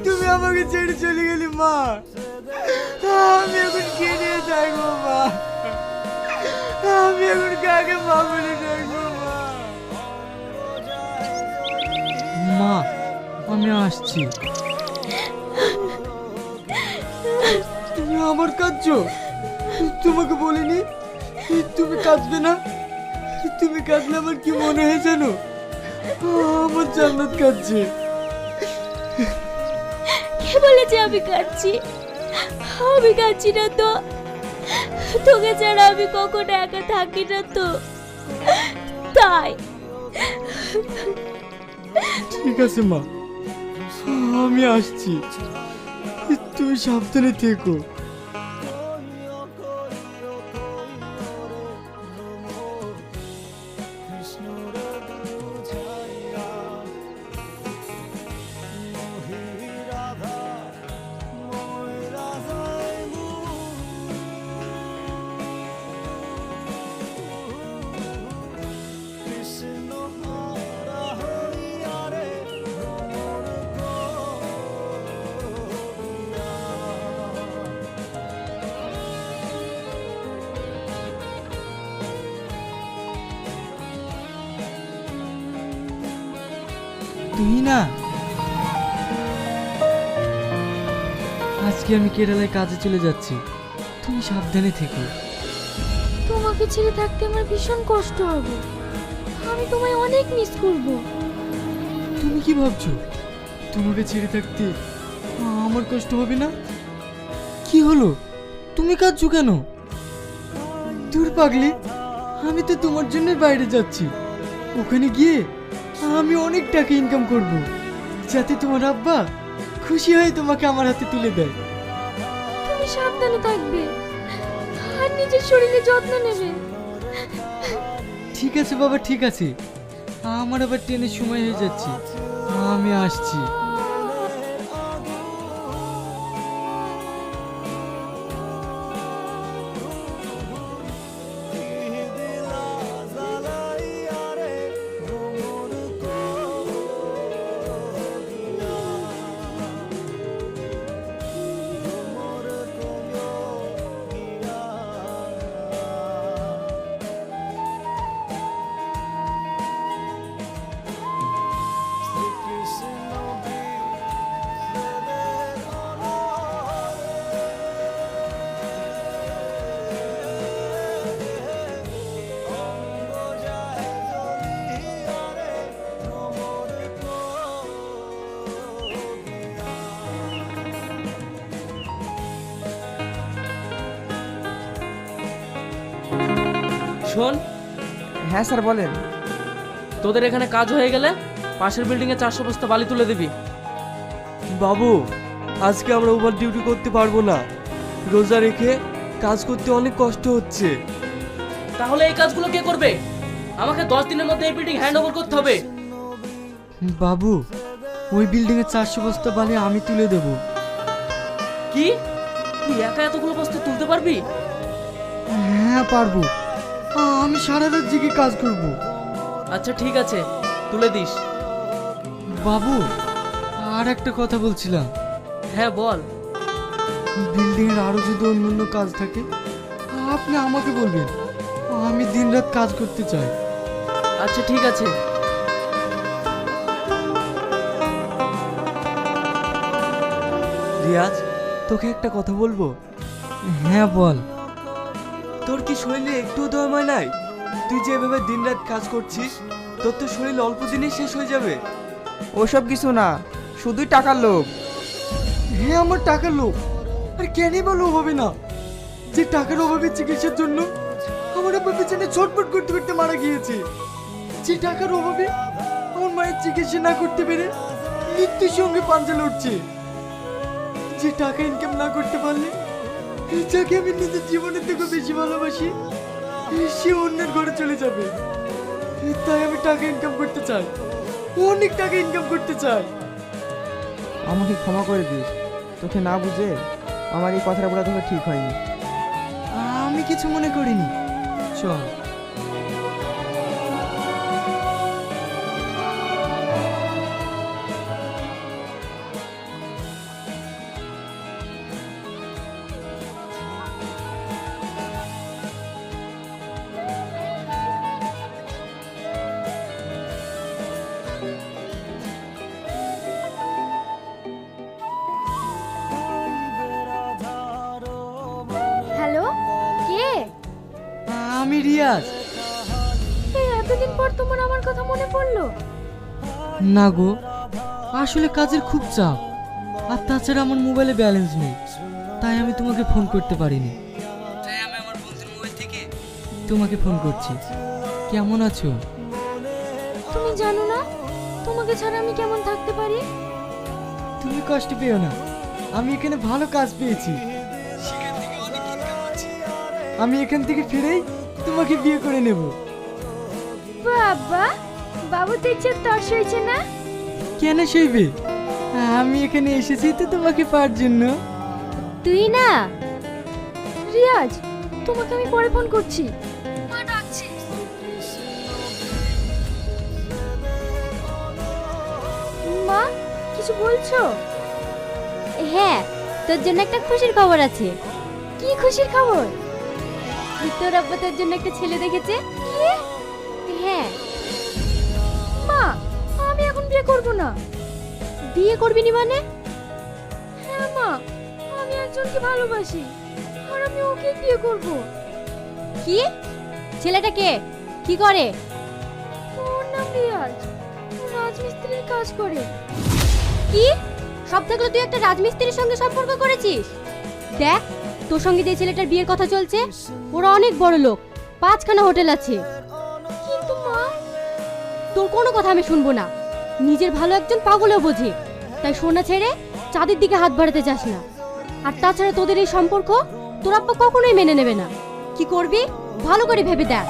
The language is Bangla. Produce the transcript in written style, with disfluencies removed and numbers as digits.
তুমি আমাকে ছেড়ে চলে গেলি মা। আমি এখন কে নিয়ে থাকবো মা? আমি এখন কাকে মা বলে ডাকবো মা? মা, আমি আসছি। তুমি আমার কাঁদছো? তোমাকে বলিনি তুমি কাঁদবে না? তুমি কাঁদলে আমার কি মনে হয় জানো? আমার জান্নাত কাঁদছে। কে বলেছে আমি কাঁদছি? আমি কাঁদছি না তো। তোকে ছাড়া আমি কখনো একা থাকি না তো, তাই। ঠিক আছে মা, আমি আসছি। তুমি সাবধানে থেকো। তুমি না, আজকে আমি কেরালায় কাজে চলে যাচ্ছি। তুমি সাবধানে থেকো। তোমাকে ছেড়ে থাকতে আমার ভীষণ কষ্ট হবে। আমি তোমায় অনেক মিস করব। তুমি কি ভাবছো তোমাকে ছেড়ে থাকতে আমার কষ্ট হবে না? কি হলো, তুমি কাঁদছো কেন? দূর পাগলি, আমি তো তোমার জন্যই বাইরে যাচ্ছি। ওখানে গিয়ে আমি অনেক টাকা ইনকাম করব, যাতে তোমার আব্বা খুশি হয়ে তোমাকে আমার হাতে তুলে দেয়। তুমি সাবধানে থাকবে আর নিজের শরীরে যত্ন নেবে। ঠিক আছে বাবা, ঠিক আছে। আমার আবার ট্রেনের সময় হয়ে যাচ্ছে, আমি আসছি। শোন, হ্যাঁ স্যার বলেন। তোদের এখানে কাজ হয়ে গেলে পাশের বিল্ডিং এ 400 বস্তা বালি তুলে দিবি। বাবু, আজকে আমরা ওভার ডিউটি করতে পারবো না। রোজা রেখে কাজ করতে অনেক কষ্ট হচ্ছে। তাহলে এই কাজগুলো কে করবে? আমাকে 10 দিনের মধ্যে এই বিল্ডিং হ্যান্ড ওভার করতে হবে। বাবু, ওই বিল্ডিং এর 400 বস্তা বালি আমি তুলে দেব। কি, তুই একা এতগুলো বস্তা তুলতে পারবি? হ্যাঁ পারবো, আমি সারা রাত জেগে কাজ করব। আচ্ছা ঠিক আছে, তুলে দিস। বাবু, আর একটা কথা বলছিলাম। হ্যাঁ বল। বিল্ডিং এর আরো যদি অন্য কাজ থাকে আপনি আমাকে বলবেন, আমি দিনরাত কাজ করতে চাই। আচ্ছা ঠিক আছে। রিয়াজ, তোকে একটা কথা বলবো। হ্যাঁ বল। তোর কি শরীরে একটু দময় নাই? তুই যেভাবে দিনরাত কাজ করছিস, তোর তো শরীর অল্প দিনেই শেষ হয়ে যাবে। ওসব কিছু না, শুধুই টাকার লোভ। হ্যাঁ আমার টাকার লোভ, আর কেনই বা লোভ হবে না? যে টাকার অভাবে চিকিৎসার জন্য আমার আব্বা পেছনে ছটফট করতে করতে মারা গিয়েছে। যে টাকার অভাবে আমার মায়ের চিকিৎসা না করতে পেরে মৃত্যুর সঙ্গে পাঞ্জা লড়ছে। যে টাকা ইনকাম না করতে পারলে, যাকে আমি নিজের জীবনের থেকে বেশি ভালোবাসি, সে অন্যের ঘরে চলে যাবে। তাই আমি টাকা ইনকাম করতে চাই, অনেক টাকা ইনকাম করতে চাই। আমাকে ক্ষমা করে দিস, তোকে না বুঝে আমার এই কথাটা বলা তোকে ঠিক হয়নি। আমি কিছু মনে করিনি, চল। রিয়াজ, এই এতদিন পর তোমার আমার কথা মনে পড়লো? না গো, আসলে কাজের খুব চাপ, আর তাছাড়া আমার মোবাইলে ব্যালেন্স নেই, তাই আমি তোমাকে ফোন করতে পারিনি। তাই আমি আমার বন্ধুর মোবাইল থেকে তোমাকে ফোন করছি। কেমন আছো? তুমি জানো না তোমাকে ছাড়া আমি কেমন থাকতে পারি? তুমি কষ্ট পেও না, আমি এখানে ভালো কাজ পেয়েছি, সেখান থেকে অনেক ইনকাম আছে। আমি এখান থেকে ফিরেই তোমাকে বিয়ে করে নেব। বাবা, বাবু দেখছে তর সইছে না? কেন সইবে? আমি এখানে এসেছি তো তোমাকে পাওয়ার জন্য। তুই না রিয়াজ, তোমাকে আমি পরে ফোন করছি, মা ডাকছে। মা, কিছু বলছো? হ্যাঁ, তোর জন্য একটা খুশির খবর আছে। কি খুশির খবর? তোর আব্বা তোর জন্য একটা ছেলে দেখেছে। কি? হ্যাঁ। মা, আমি এখন বিয়ে করব না। বিয়ে করবি নি মানে? হ্যাঁ মা, আমি একজনকে ভালোবাসি, আর আমি ওকে বিয়ে করব। কি? ছেলেটা কে? কি করে? ওর নাম রিয়াজ, ও রাজমিস্ত্রির কাজ করে। কি? সব থাকলে তুই একটা রাজমিস্ত্রির সঙ্গে সম্পর্ক করেছিস? দেখ, তোর সঙ্গে যে ছেলেটার বিয়ের কথা চলছে, ওরা অনেক বড় লোক, 5খানা হোটেল আছে। কিন্তু মা, তোর কোনো কথা আমি শুনবো না। নিজের ভালো একজন পাগলেও বোঝে, তাই সোনা ছেড়ে চাঁদের দিকে হাত বাড়াতে যাস না। আর তাছাড়া তোদের এই সম্পর্ক তোর আব্বা কখনোই মেনে নেবে না। কি করবি ভালো করে ভেবে দেখ।